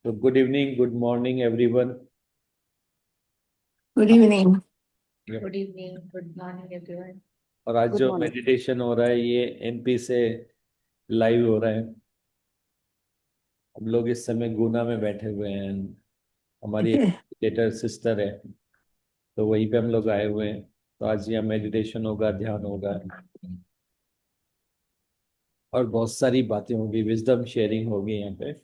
तो good evening, good morning everyone. Good evening. Good evening, good morning everyone. और आज good जो morning. Meditation हो रहा है ये एमपी से लाइव हो रहा है। हम लोग इस समय गुना में बैठे हुए हैं। हमारी एक मेडिटेटर सिस्टर है, तो वहीं पे हम लोग आए हुए हैं। तो आज यहाँ मेडिटेशन होगा, ध्यान होगा और बहुत सारी बातें होगी, विजडम शेयरिंग होगी यहाँ पे।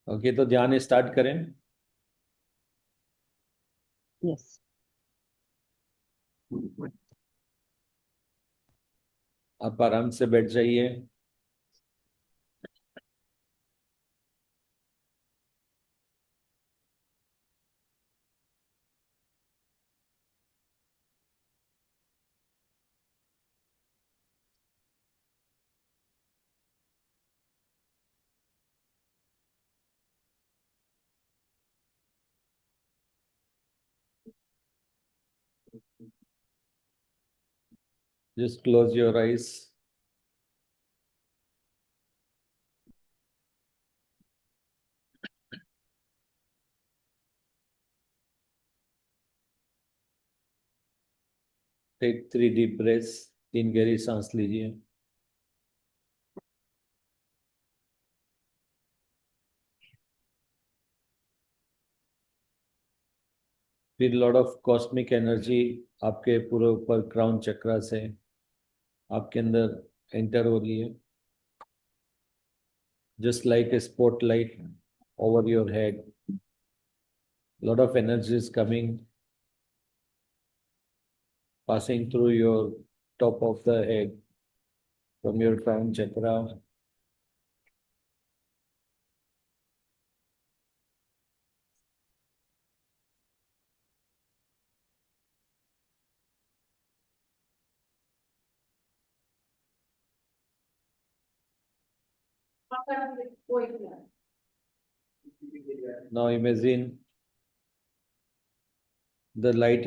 ओके, तो ध्यान स्टार्ट करें। यस। आप आराम से बैठ जाइए। Just close your eyes. Take 3 deep breaths. 3 गहरी सांस लीजिए। फिर लॉट ऑफ कॉस्मिक एनर्जी आपके पूरे ऊपर क्राउन चक्रा से आपके अंदर एंटर हो रही है, just like a spotlight over your head. Lot of energy is coming, passing through your top of the head from your crown chakra. Now imagine the light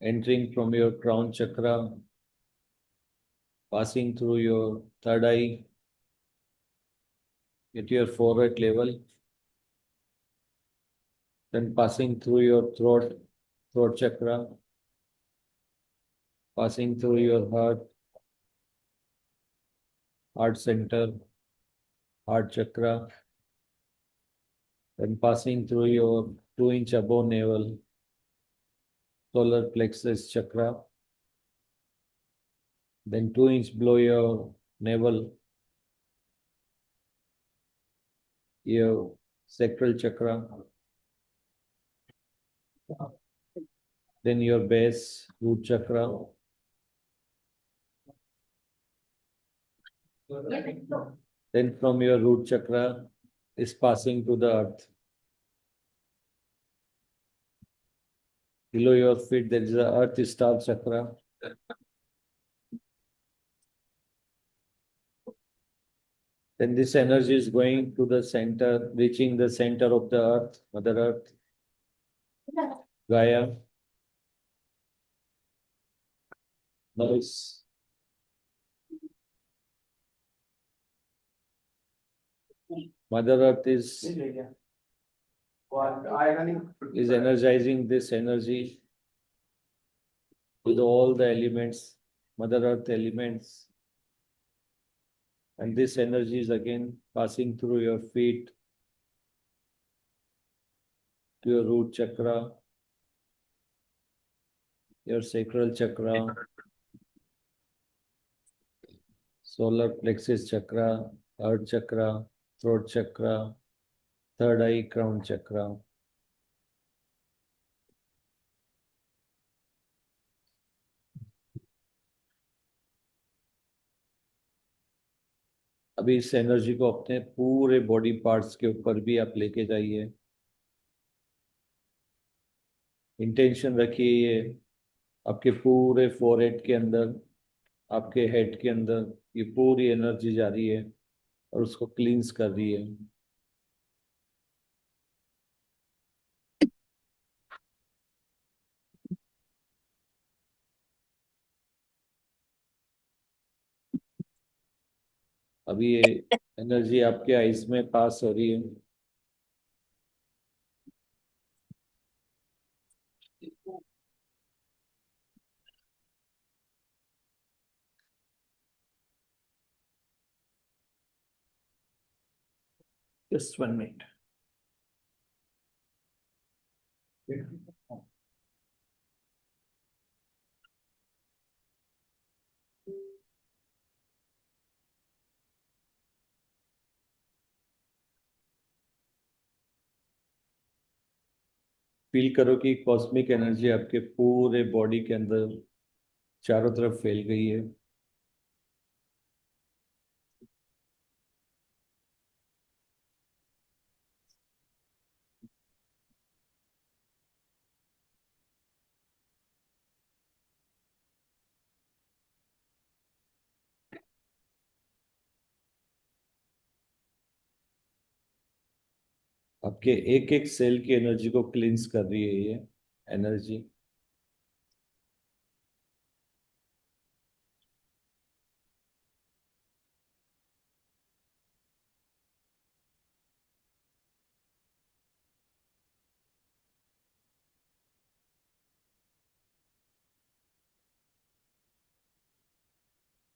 entering from your crown chakra, passing through your third eye at your forehead level, then passing through your throat chakra, passing through your heart center, heart chakra, then passing through your 2-inch above navel, solar plexus chakra, then 2 inch below your navel, your sacral chakra, then your base, root chakra, then from your root chakra is passing to the earth. Below your feet there is the earth star chakra. Then this energy is going to the center, reaching the center of the earth, Mother Earth, Gaia. Nice. Mother Earth is energizing this energy with all the elements, Mother Earth elements. And this energy is again passing through your feet to your root chakra, your sacral chakra, solar plexus chakra, heart chakra, throat chakra, third eye, crown chakra. अभी इस energy को अपने पूरे body parts के ऊपर भी आप लेके जाइए। इंटेंशन रखिए ये आपके पूरे फोरहेड के अंदर, आपके हेड के अंदर ये पूरी एनर्जी जा रही है और उसको क्लींस कर रही है। अभी ये एनर्जी आपके आइज में पास हो रही है। Just 1 minute. फील करो कि कॉस्मिक एनर्जी आपके पूरे बॉडी के अंदर चारों तरफ फैल गई है। आपके एक एक सेल की एनर्जी को क्लींस कर रही है ये एनर्जी।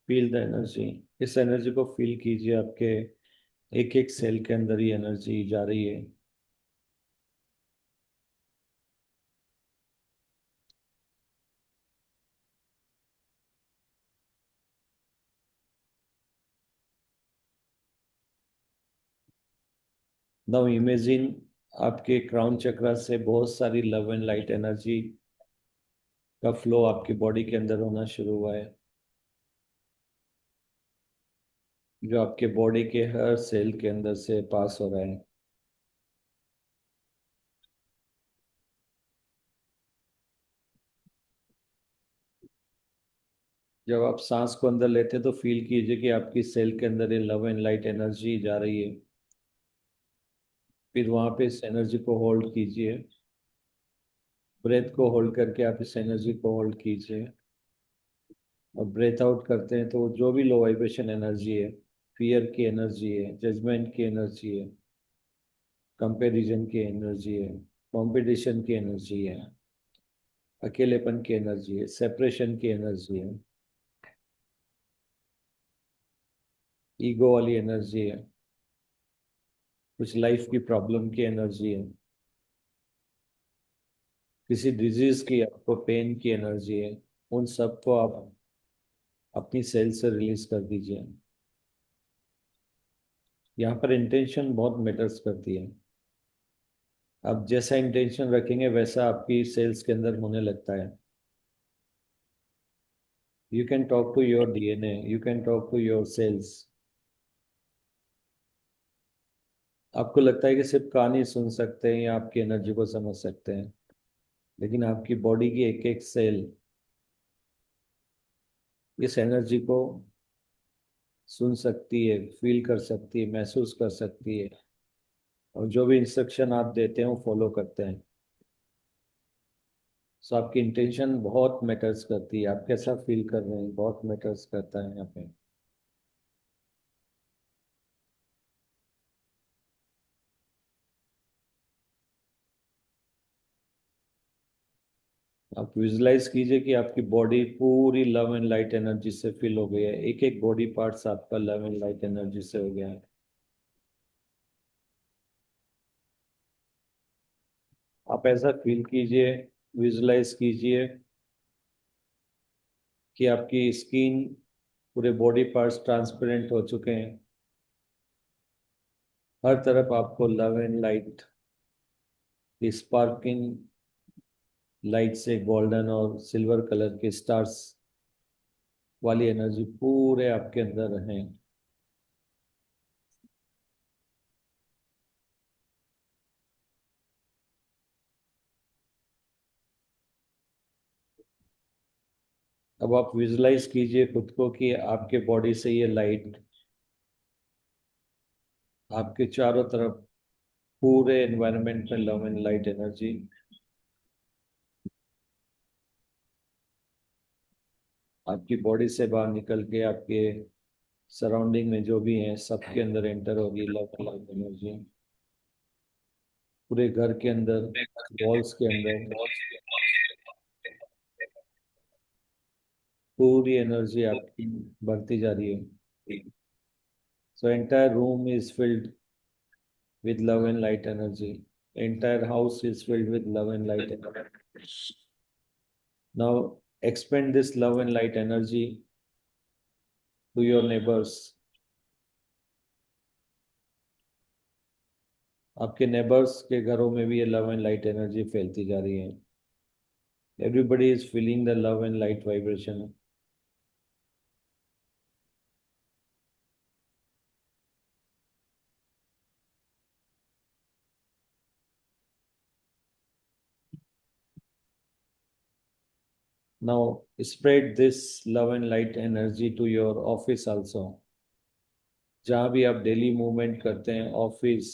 Feel the energy. इस एनर्जी को फील कीजिए, आपके एक एक सेल के अंदर ही एनर्जी जा रही है। नाउ इमेजिन आपके क्राउन चक्रा से बहुत सारी लव एंड लाइट एनर्जी का फ्लो आपकी बॉडी के अंदर होना शुरू हुआ है, जो आपके बॉडी के हर सेल के अंदर से पास हो रहा है। जब आप सांस को अंदर लेते हैं तो फील कीजिए कि आपकी सेल के अंदर ये लव एंड लाइट एनर्जी जा रही है। फिर वहां पे इस एनर्जी को होल्ड कीजिए। ब्रेथ को होल्ड करके आप इस एनर्जी को होल्ड कीजिए, और ब्रेथ आउट करते हैं तो जो भी लो वाइब्रेशन एनर्जी है, फियर की एनर्जी है, जजमेंट की एनर्जी है, कंपैरिजन की एनर्जी है, कंपटीशन की एनर्जी है, अकेलेपन की एनर्जी है, सेपरेशन की एनर्जी है, ईगो वाली एनर्जी है, कुछ लाइफ की प्रॉब्लम की एनर्जी है, किसी डिजीज की आपको पेन की एनर्जी है। उन सबको आप अपनी सेल से रिलीज कर दीजिए। यहाँ पर इंटेंशन बहुत मैटर्स करती है। आप जैसा इंटेंशन रखेंगे वैसा आपकी सेल्स के अंदर होने लगता है। You can talk to your DNA, you can talk to your cells. आपको लगता है कि सिर्फ कहानी सुन सकते हैं या आपकी एनर्जी को समझ सकते हैं, लेकिन आपकी बॉडी की एक एक सेल इस एनर्जी को सुन सकती है, फील कर सकती है, महसूस कर सकती है, और जो भी इंस्ट्रक्शन आप देते हैं वो फॉलो करते हैं। सो आपकी इंटेंशन बहुत मैटर्स करती है, आप कैसा फील कर रहे हैं बहुत मैटर्स करता है यहाँ पे। आप विजुलाइज कीजिए कि आपकी बॉडी पूरी लव एंड लाइट एनर्जी से फिल हो गई है, एक एक बॉडी पार्ट्स आपका लव एंड लाइट एनर्जी से हो गया है। आप ऐसा फील कीजिए, विजुलाइज कीजिए कि आपकी स्किन, पूरे बॉडी पार्ट्स ट्रांसपेरेंट हो चुके हैं। हर तरफ आपको love and light, sparking light से गोल्डन और सिल्वर कलर के स्टार्स वाली एनर्जी पूरे आपके अंदर है। अब आप विजुलाइज कीजिए खुद को कि आपके बॉडी से ये लाइट आपके चारों तरफ, पूरे एनवायरनमेंट में लव एंड लाइट एनर्जी आपकी बॉडी से बाहर निकल के आपके सराउंडिंग में जो भी हैं सबके अंदर एंटर होगी लव लाइट एनर्जी, पूरे घर के अंदर, वॉल्स के अंदर पूरी एनर्जी आपकी बढ़ती जा रही है. So entire room is filled with love and light energy. Entire house is filled with love and light energy. Now expand this love and light energy to your neighbors. आपके neighbours के घरों में भी ये लव एंड लाइट एनर्जी फैलती जा रही है. Everybody is feeling the love and light vibration. Now spread this love and light energy to your office also. जहाँ भी आप डेली मूवमेंट करते हैं, ऑफिस,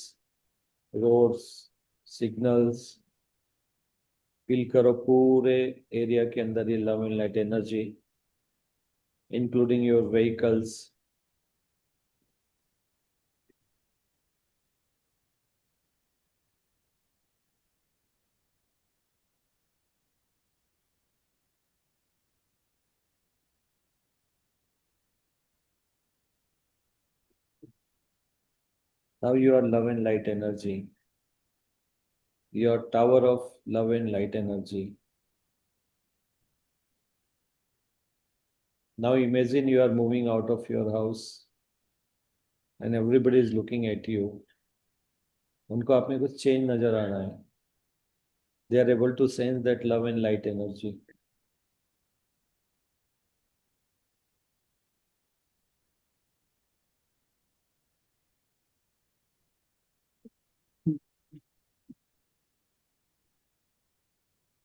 रोड्स, सिग्नल्स, फील करो पूरे एरिया के अंदर ये love and light energy, including your vehicles. Now you are love and light energy, your tower of love and light energy. Now imagine you are moving out of your house and everybody is looking at you. उनको आप में कुछ change नजर आ रहा है. They are able to sense that love and light energy.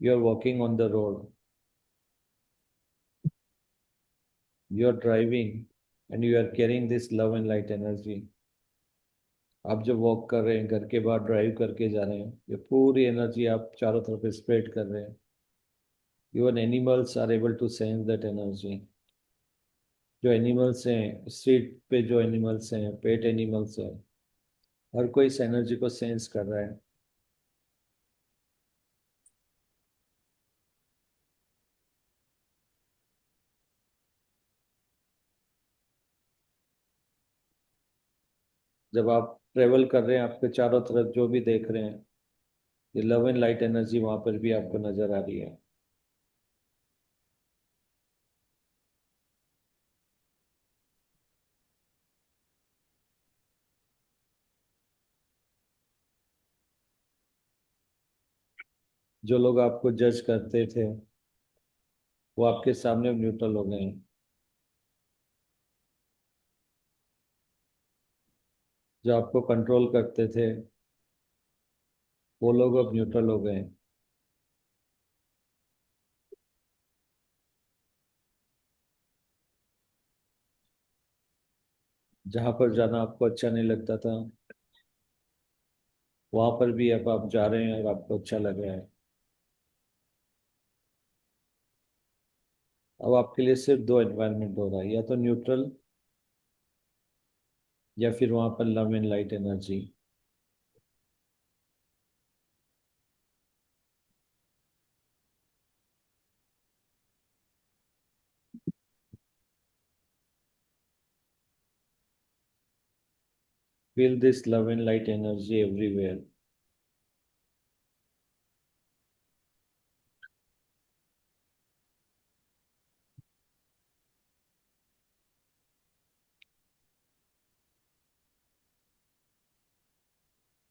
You are walking on the road. You are driving and you are carrying this love and light energy. आप जब walk कर रहे हैं, घर के बाहर ड्राइव करके जा रहे हैं, ये पूरी एनर्जी आप चारों तरफ स्प्रेड कर रहे हैं. Even animals are able to sense that energy. जो एनिमल्स हैं, स्ट्रीट पे जो एनिमल्स हैं, पेट एनिमल्स हैं, हर कोई इस एनर्जी को सेंस कर रहा है. जब आप ट्रेवल कर रहे हैं, आपके चारों तरफ जो भी देख रहे हैं, ये लव एंड लाइट एनर्जी वहां पर भी आपको नजर आ रही है. जो लोग आपको जज करते थे वो आपके सामने न्यूट्रल हो गए हैं. जो आपको कंट्रोल करते थे वो लोग अब न्यूट्रल हो गए हैं. जहां पर जाना आपको अच्छा नहीं लगता था वहां पर भी अब आप जा रहे हैं और आपको अच्छा लग रहा है. अब आपके लिए सिर्फ दो एनवायरनमेंट हो रहा है, या तो न्यूट्रल या फिर वहां पर love and light energy. Feel this love and light energy everywhere.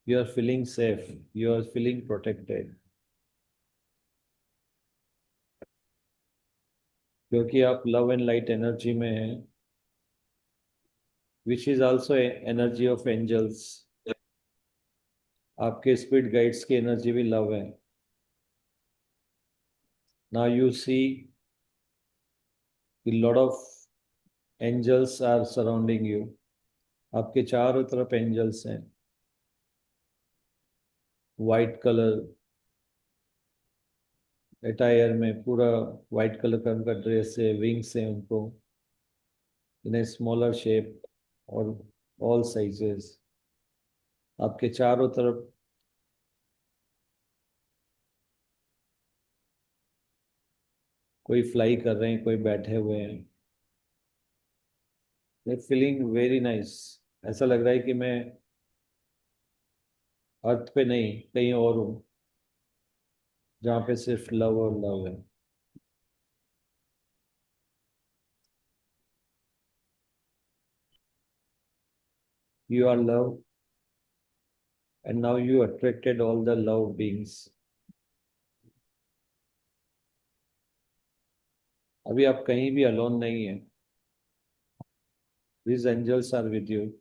You are feeling safe. You are feeling protected. क्योंकि आप लव एंड लाइट एनर्जी में हैं, which is also energy of angels. आपके स्पिरिट गाइड्स की energy भी love है. Now you see a lot of angels are surrounding you. आपके चारों तरफ एंजल्स हैं. वाइट कलर अटायर में, पूरा वाइट कलर का उनका ड्रेस है, विंग्स है उनको. इन ए स्मॉलर शेप और ऑल साइजेस आपके चारों तरफ। कोई फ्लाई कर रहे हैं, कोई बैठे हुए हैं। Feeling very nice. ऐसा लग रहा है कि मैं अर्थ पे नहीं कहीं और हूँ, जहाँ पे सिर्फ लव और लव है। You are love, and now you attracted all the love beings. अभी आप कहीं भी अलोन नहीं है। These angels are with you.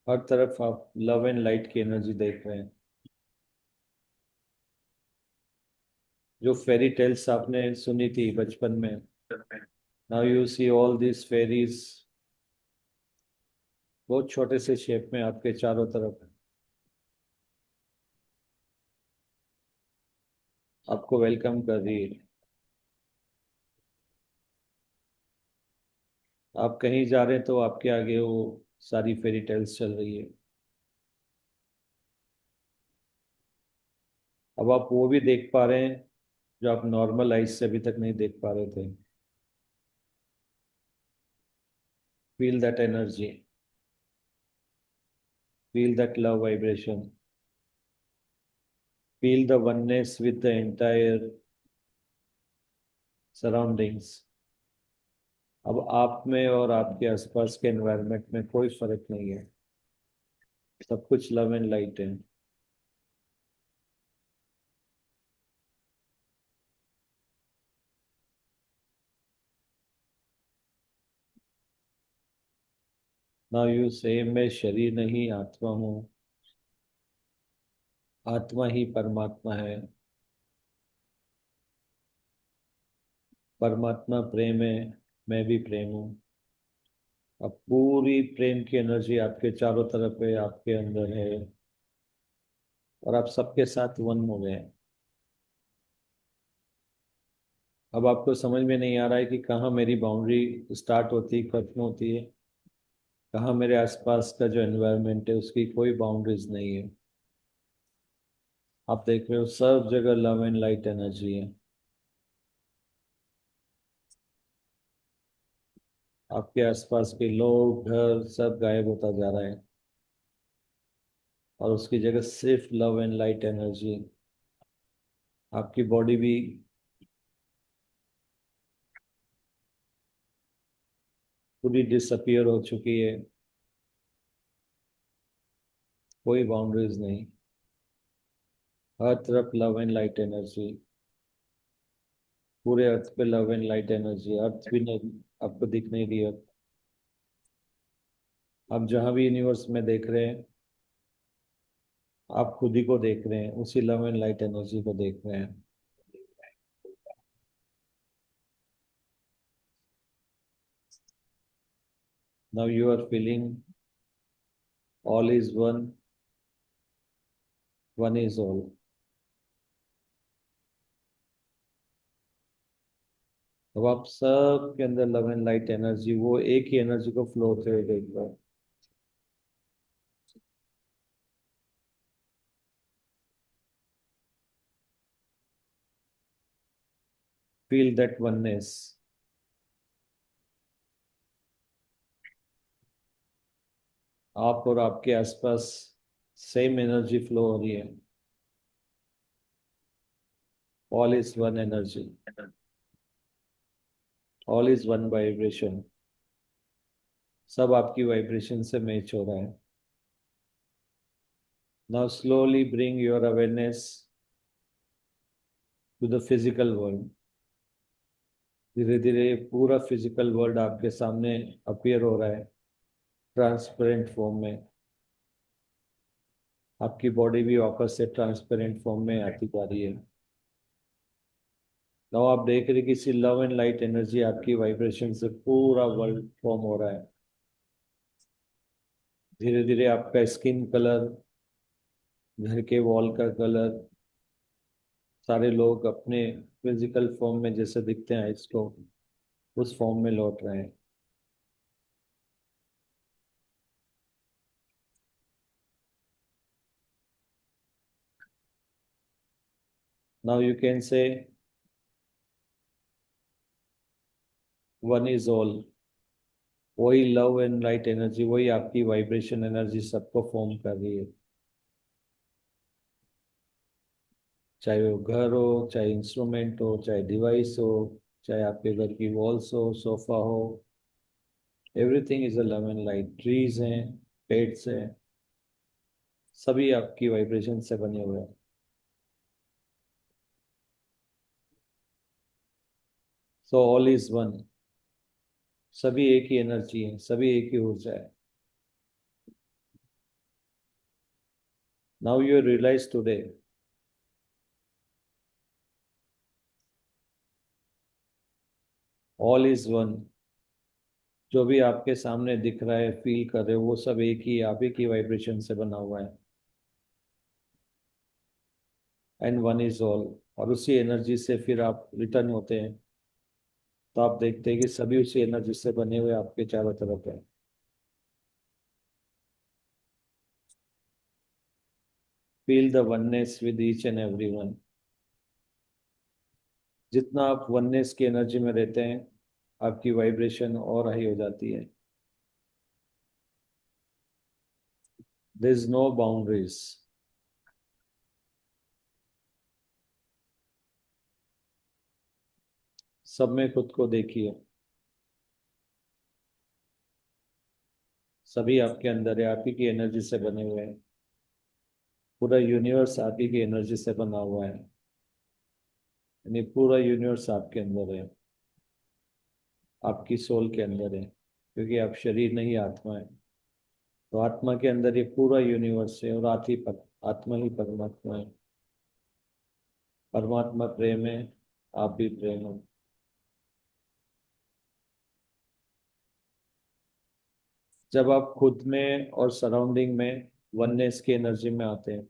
हर तरफ आप लव एंड लाइट की एनर्जी देख रहे हैं। जो फेरी टेल्स आपने सुनी थी बचपन में, now you see all this fairies बहुत छोटे से शेप में आपके चारों तरफ आपको वेलकम कर रही है। आप कहीं जा रहे हैं तो आपके आगे वो सारी फेरी टेल्स चल रही है। अब आप वो भी देख पा रहे हैं जो आप नॉर्मल आइज से अभी तक नहीं देख पा रहे थे। Feel that energy, feel that love vibration, feel the oneness with the entire surroundings। अब आप में और आपके आसपास के एनवायरनमेंट में कोई फर्क नहीं है, सब कुछ लव एंड लाइट है। ना यू से मैं शरीर नहीं आत्मा हूँ, आत्मा ही परमात्मा है, परमात्मा प्रेम है, मैं भी प्रेम हूँ। अब पूरी प्रेम की एनर्जी आपके चारों तरफ है, आपके अंदर है, और आप सबके साथ वन हो गए हैं। अब आपको समझ में नहीं आ रहा है कि कहाँ मेरी बाउंड्री स्टार्ट होती है, खत्म होती है। कहाँ मेरे आसपास का जो एनवायरनमेंट है उसकी कोई बाउंड्रीज नहीं है। आप देख रहे हो सब जगह लव एंड लाइट एनर्जी है। आपके आसपास के लोग, घर सब गायब होता जा रहा है, और उसकी जगह सिर्फ लव एंड लाइट एनर्जी। आपकी बॉडी भी पूरी डिसअपियर हो चुकी है, कोई बाउंड्रीज नहीं, हर तरफ लव एंड लाइट एनर्जी। पूरे अर्थ पे लव एंड लाइट एनर्जी, अर्थ भी नहीं आपको दिख नहीं रही है। आप जहां भी यूनिवर्स में देख रहे हैं, आप खुद ही को देख रहे हैं, उसी लव एंड लाइट एनर्जी को देख रहे हैं। Now you are feeling all is one, one is all. अब आप सब के अंदर लव एंड लाइट एनर्जी, वो एक ही एनर्जी को फ्लो होते हुए देख रहे हो। Feel that oneness. आप और आपके आसपास सेम एनर्जी फ्लो हो रही है। All is one energy, all is one vibration. सब आपकी वाइब्रेशन से मैच हो रहा है। Now slowly bring your awareness to the physical world. धीरे धीरे पूरा फिजिकल वर्ल्ड आपके सामने अपीयर हो रहा है, ट्रांसपेरेंट फॉर्म में। आपकी बॉडी भी वापस से ट्रांसपेरेंट फॉर्म में आती जा रही है। नाउ आप देख रहे हैं किसी लव एंड लाइट एनर्जी आपकी वाइब्रेशन से पूरा वर्ल्ड फॉर्म हो रहा है। धीरे धीरे आपका स्किन कलर, घर के वॉल का कलर, सारे लोग अपने फिजिकल फॉर्म में जैसे दिखते हैं इसको उस फॉर्म में लौट रहे हैं. Now you can say one is all. वही लव एंड लाइट एनर्जी, वही आपकी वाइब्रेशन एनर्जी सबको फॉर्म कर रही है. चाहे वो घर हो, चाहे इंस्ट्रूमेंट हो, चाहे डिवाइस हो, चाहे आपके घर की वॉल्स हो, सोफा हो, everything is a love and light. Trees हैं, पेट्स हैं, सभी आपकी वाइब्रेशन से बने हुए हैं. So all is one. सभी एक ही एनर्जी है, सभी एक ही ऊर्जा है. Now you realise today all is one. जो भी आपके सामने दिख रहा है, फील कर रहे हो, वो सब एक ही आप ही की वाइब्रेशन से बना हुआ है. And one is all. और उसी एनर्जी से फिर आप रिटर्न होते हैं, तो आप देखते हैं कि सभी उसी एनर्जी से बने हुए आपके चारों तरफ है. Feel the oneness with each and every one. जितना आप वननेस की एनर्जी में रहते हैं, आपकी वाइब्रेशन और हाई हो जाती है. There is no boundaries. सब में खुद को देखिए. सभी आपके अंदर है, आप ही की एनर्जी से बने हुए हैं. पूरा यूनिवर्स आप ही की एनर्जी से बना हुआ है. यानी पूरा यूनिवर्स आपके अंदर है, आपकी सोल के अंदर है, क्योंकि आप शरीर नहीं, आत्मा है. तो आत्मा के अंदर ये पूरा यूनिवर्स है, और आत्मा ही परमात्मा है. परमात्मा प्रेम है, आप भी प्रेम हो. जब आप खुद में और सराउंडिंग में वननेस की एनर्जी में आते हैं,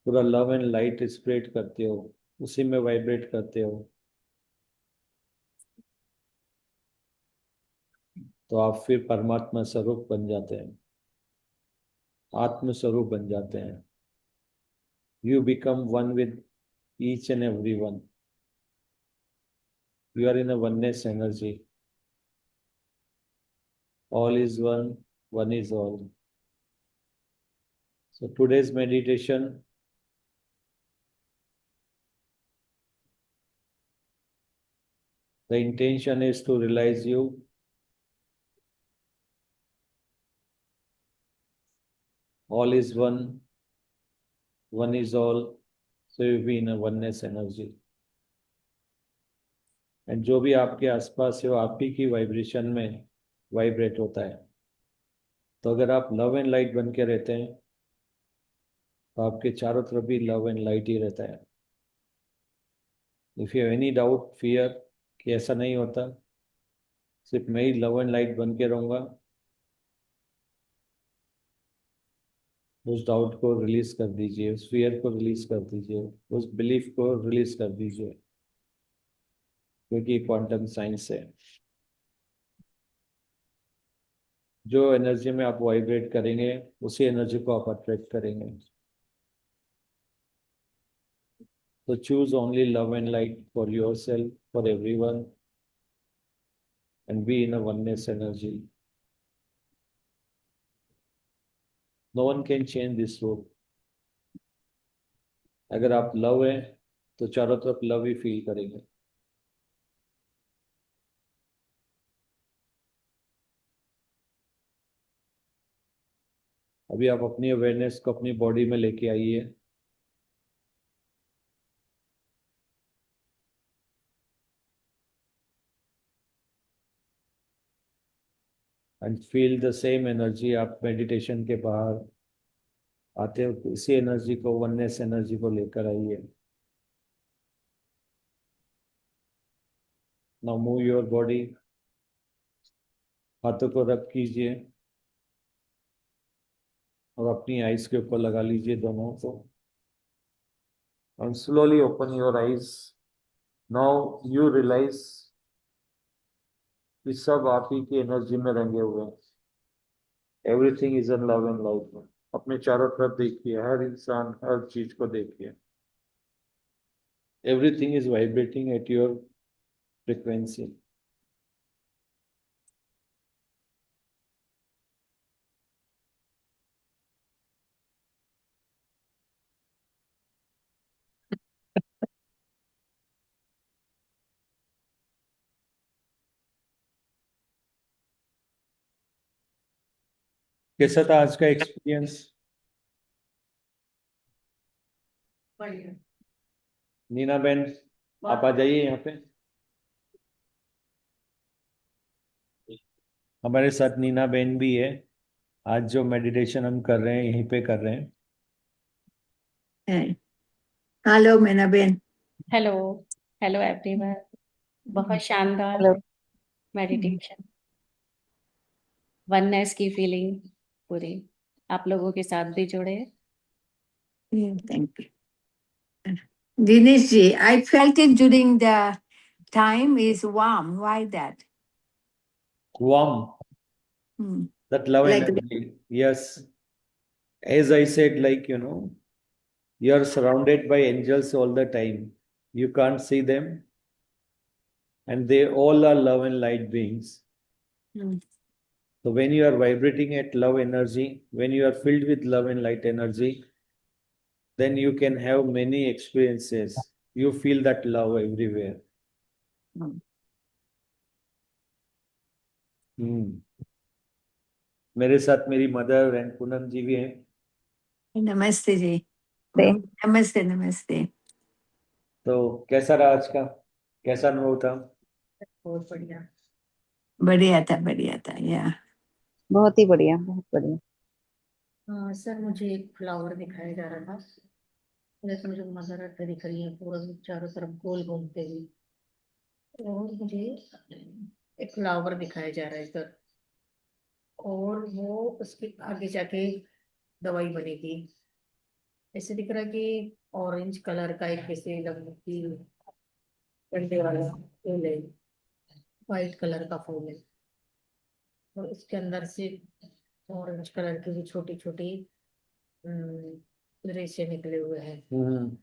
पूरा लव एंड लाइट स्प्रेड करते हो, उसी में वाइब्रेट करते हो, तो आप फिर परमात्मा स्वरूप बन जाते हैं, आत्म स्वरूप बन जाते हैं. You become one with each and every one. You are in a oneness energy. All is one is all. So today's meditation, the intention is to realize you all is one is all. So you be in a oneness energy. And जो भी आपके आसपास है वो आप ही की vibration में vibrate होता है. तो अगर आप लव एंड लाइट बन के रहते हैं, तो आपके चारों तरफ भी लव एंड लाइट ही रहता है. If you have any doubt, fear कि ऐसा नहीं होता, सिर्फ मैं ही लव एंड लाइट बन के रहूंगा, उस डाउट को रिलीज कर दीजिए, उस फियर को रिलीज कर दीजिए, उस बिलीफ को रिलीज कर दीजिए, क्योंकि क्वांटम साइंस है. जो एनर्जी में आप वाइब्रेट करेंगे, उसी एनर्जी को आप अट्रैक्ट करेंगे. तो choose only love and light for yourself, for everyone, and be in a oneness energy. No one can change this rule. अगर आप लव है, तो चारों तरफ लव ही फील करेंगे. अभी आप अपनी अवेयरनेस को अपनी बॉडी में लेके आइए. And feel the same energy. आप मेडिटेशन के बाहर आते हो, इसी एनर्जी को, वननेस एनर्जी को लेकर आइए. Now move your body. हाथों को रब कीजिए. और अपनी आईज के ऊपर लगा लीजिए दोनों को and slowly open your eyes. Now you realize कि सब आप ही की एनर्जी में रंगे हुए हैं. Everything is in love and light. अपने चारों तरफ देखिए, हर इंसान हर चीज को देखिए. Everything is vibrating at your frequency. कैसा था आज का एक्सपीरियंस? बढ़िया। नीना बहन, आप आ जाइए यहाँ पे. हमारे साथ नीना बहन भी है. आज जो मेडिटेशन हम कर रहे हैं यहीं पे कर रहे हैं. Hello Meena ben. Hello hello everyone. बहुत शानदार हेलो. मेडिटेशन, वननेस की फीलिंग पूरी आप लोगों के साथ भी जुड़े. Thank you Dinesh ji. I felt it during the time is warm. Why that? Warm, that love Like energy. Yes, as I said, like, you are surrounded by angels all the time. You can't see them, and they all are love and light beings. So when you are vibrating at love energy, when you are filled with love and light energy, then you can have many experiences. You feel that love everywhere. हम्म. मेरे साथ मेरी mother and Poonam जी भी हैं. नमस्ते जी. नमस्ते नमस्ते. तो कैसा रहा आज का? कैसा अनुभव था? बहुत बढ़िया. बढ़िया था या. बहुत ही बढ़िया, बहुत बढ़िया. सर मुझे एक फ्लावर दिखाया जा रहा था, जैसे मुझे मदर अर्थ दिख रही है पूरा चारों तरफ गोल घूमते हुए, और मुझे एक फ्लावर दिखाया जा रहा है सर, और वो उसके आगे जाके दवाई बनेगी. ऐसे दिख रहा है कि ऑरेंज कलर का एक जैसे लंबी डंडे वाला फूल है, व्हाइट कलर का फूल है, और उसके अंदर से ऑरेंज कलर की भी छोटी छोटी रेशे निकले हुए हैं. हम्म.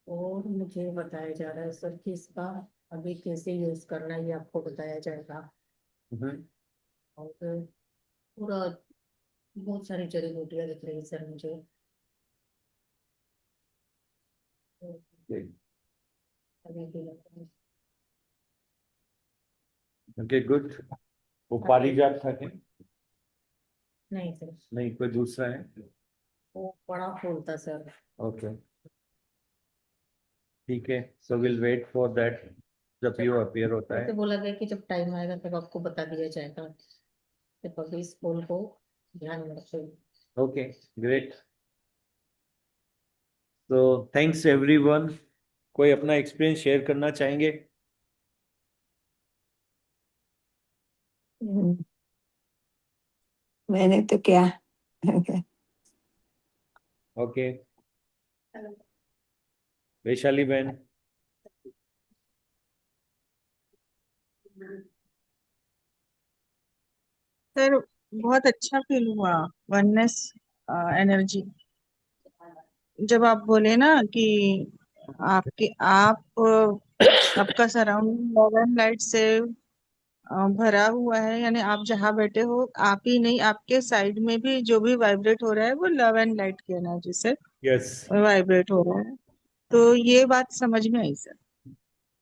और मुझे बताया जा रहा है सर कि इसका अभी कैसे यूज करना है ये आपको बताया जाएगा. हम्म. और पूरा बहुत सारी जड़ी बूटियां दिख रही है सर मुझे. अभी भी लग रहा है. Okay, good. वो पारिजात था क्या? नहीं सर, नहीं, कोई दूसरा है. वो बड़ा फूल था सर. ओके, ठीक है. So will wait for that जब यू अपीयर होता ऐसे है. बोला गया कि जब टाइम आएगा तब आपको बता दिया जाएगा. तो अभी इस फूल को ध्यान में रखिए. Okay, great. तो थैंक्स एवरीवन. कोई अपना एक्सपीरियंस शेयर करना चाहेंगे? मैंने तो क्या. ओके, वैशाली बहन. सर बहुत अच्छा फील हुआ. Oneness energy. जब आप बोले ना कि आपका सराउंडिंग लव एंड लाइट से भरा हुआ है, यानी आप जहाँ बैठे हो आप ही नहीं, आपके साइड में भी जो भी वाइब्रेट हो रहा है वो लव एंड लाइट की एनर्जी से यस. वाइब्रेट हो रहा है. तो ये बात समझ में आई सर.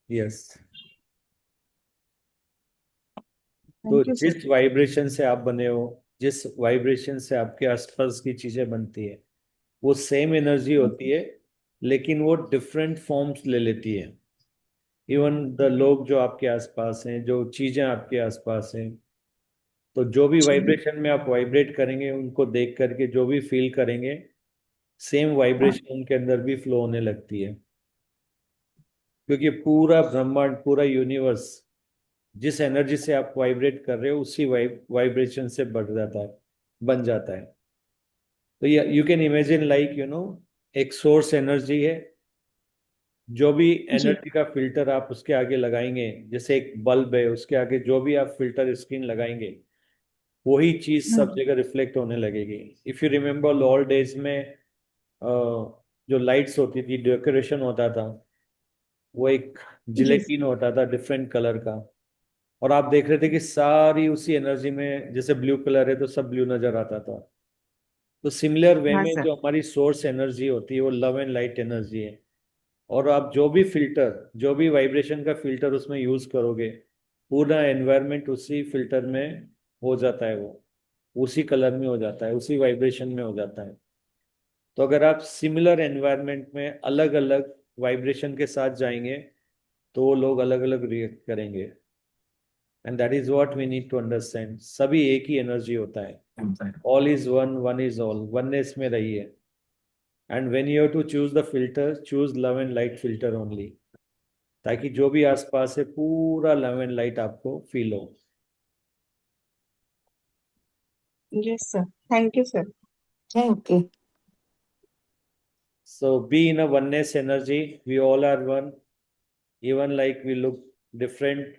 यस. तो थैंक यू सर. जिस वाइब्रेशन से आप बने हो, जिस वाइब्रेशन से आपके आसपास की चीजें बनती है, वो सेम एनर्जी होती है, लेकिन वो डिफरेंट फॉर्म्स ले लेती है. इवन द लोग जो आपके आसपास हैं, जो चीजें आपके आसपास हैं, तो जो भी वाइब्रेशन में आप वाइब्रेट करेंगे, उनको देख करके जो भी फील करेंगे, सेम वाइब्रेशन उनके अंदर भी फ्लो होने लगती है. क्योंकि पूरा ब्रह्मांड, पूरा यूनिवर्स जिस एनर्जी से आप वाइब्रेट कर रहे हो, उसी वाइब्रेशन से बढ़ जाता है, बन जाता है. तो यू कैन इमेजिन लाइक एक सोर्स एनर्जी है, जो भी जी एनर्जी का फिल्टर आप उसके आगे लगाएंगे, जैसे एक बल्ब है उसके आगे जो भी आप फिल्टर स्क्रीन लगाएंगे, वही चीज सब हाँ जगह रिफ्लेक्ट होने लगेगी। If you remember old days में जो लाइट्स होती थी, डेकोरेशन होता था, वो एक जी जिलेटिन होता था डिफरेंट कलर का, और आप देख रहे थे कि सारी उसी एनर्जी में, जैसे ब्लू कलर है तो सब ब्लू नजर आता था। तो सिमिलर वे हाँ में सर। जो हमारी सोर्स एनर्जी होती है वो लव एंड लाइट एनर्जी है। और आप जो भी फिल्टर, जो भी वाइब्रेशन का फिल्टर उसमें यूज करोगे, पूरा एनवायरनमेंट उसी फिल्टर में हो जाता है, वो उसी कलर में हो जाता है, उसी वाइब्रेशन में हो जाता है। तो अगर आप सिमिलर एनवायरनमेंट में अलग अलग वाइब्रेशन के साथ जाएंगे, तो वो लोग अलग अलग रिएक्ट करेंगे। And that is what we need to understand, सभी एक ही एनर्जी होता है। All is one, one is all, oneness में रहिए। And when you have to choose the filter, choose love and light filter only, ताकि जो भी आसपास है पूरा लव एंड लाइट आपको फील हो। Yes sir, thank you sir. Thank you. So be in a oneness energy, we all are one, even like we look different,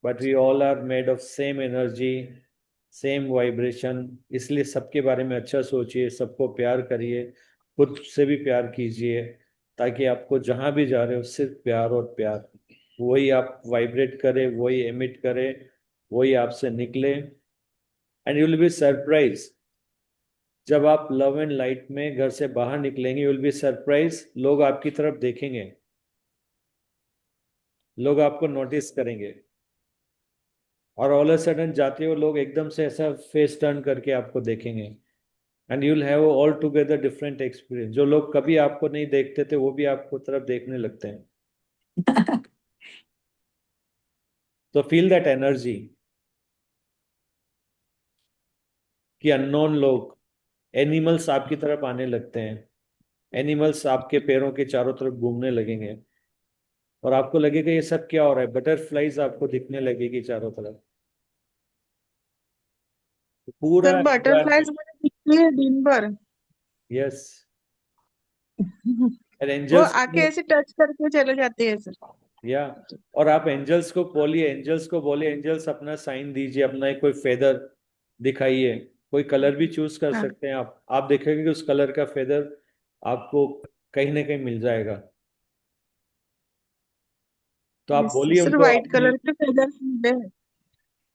but we all are made of same energy, same vibration. इसलिए सबके बारे में अच्छा सोचिए, सबको प्यार करिए, खुद से भी प्यार कीजिए, ताकि आपको जहां भी जा रहे हो सिर्फ प्यार और प्यार, वही आप वाइब्रेट करे, वही एमिट करे, वही आपसे निकले। And you will be surprise, जब आप लव एंड लाइट में घर से बाहर निकलेंगे, यू विल बी सरप्राइज, लोग आपकी तरफ देखेंगे, लोग आपको नोटिस करेंगे, और ऑल ऑफ सडन जाते हो लोग एकदम से ऐसा फेस टर्न करके आपको देखेंगे। And you will have all together different experience, जो लोग कभी आपको नहीं देखते थे वो भी आपको तरफ देखने लगते हैं। तो फील दैट एनर्जी, कि अननोन लोग, एनिमल्स आपकी तरफ आने लगते हैं, एनिमल्स आपके पैरों के चारों तरफ घूमने लगेंगे, और आपको लगेगा ये सब क्या हो रहा है, बटरफ्लाईज आपको दिखने लगेगी चारों तरफ। तो पूरा सर एनवायरमेंट। बटरफ्लाईज मुझे दिखती है दिन भर। यस। एंड वो एंजल्स, आके ऐसे टच करके चले जाते हैं सर। या, और आप एंजल्स को बोलिए, एंजल्स को बोलिए, एंजल्स अपना साइन दीजिए, अपना एक कोई फेदर दिखाइए, कोई कलर भी चूज कर हाँ सकते हैं आप देखेंगे कि उस कलर का फेदर आपको कहीं ना कहीं मिल जाएगा। तो आप यस बोलिए सर, उनको व्हाइट अपनी। कलर के फेदर्स मिले हैं।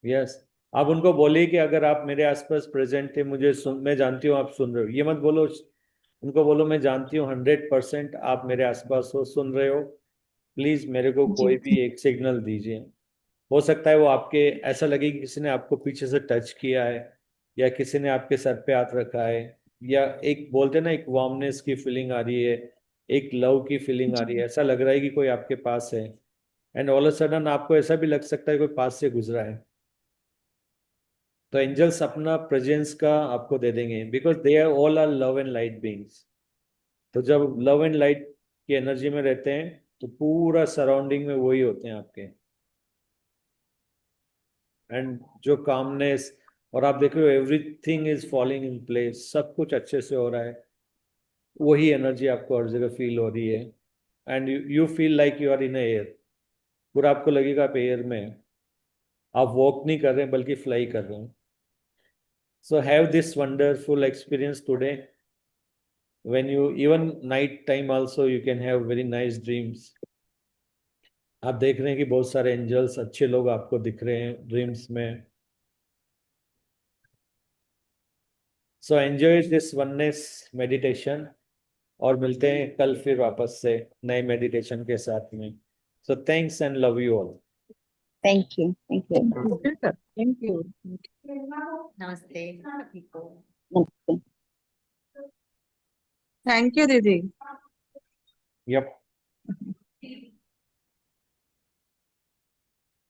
यस। आप उनको बोलिए कि अगर आप मेरे आसपास प्रेजेंट थे, मैं जानती हूँ आप सुन रहे हो, ये मत बोलो, उनको बोलो मैं जानती हूँ 100% आप मेरे आसपास हो, सुन रहे हो, प्लीज मेरे को जी कोई भी एक सिग्नल दीजिए। हो सकता है वो आपके, ऐसा लगे कि किसी ने आपको पीछे से टच किया है, या किसी ने आपके सर पे हाथ रखा है, या एक बोलते हैं ना, एक वार्मनेस की फीलिंग आ रही है, एक लव की फीलिंग आ जी रही है, ऐसा लग रहा है कि कोई आपके पास है। एंड ऑल ऑफ सडन आपको ऐसा भी लग सकता है कोई पास से गुजरा है। तो एंजल्स अपना प्रेजेंस का आपको दे देंगे, because they are all are love and light beings. तो जब लव एंड लाइट की एनर्जी में रहते हैं, तो पूरा सराउंडिंग में वही होते हैं आपके। एंड जो कामनेस, और आप देख रहे हो everything is falling in place, सब कुछ अच्छे से हो रहा है, वही एनर्जी आपको हर जगह फील हो रही है। And you feel like you are in air, पूरा आपको लगेगा आप एयर में हैं। आप वॉक नहीं कर रहे हैं बल्कि फ्लाई कर रहे हैं। So have this wonderful experience today, when you even night time also you can have very nice dreams. आप देख रहे हैं कि बहुत सारे एंजल्स, अच्छे लोग आपको दिख रहे हैं ड्रीम्स में। So enjoy this oneness meditation, और मिलते हैं कल फिर वापस से नए मेडिटेशन के साथ में। So thanks and love you all. Thank you. Thank you. Sir, thank you. नमस्ते सभी को। Namaste. थैंक यू दीदी। यप।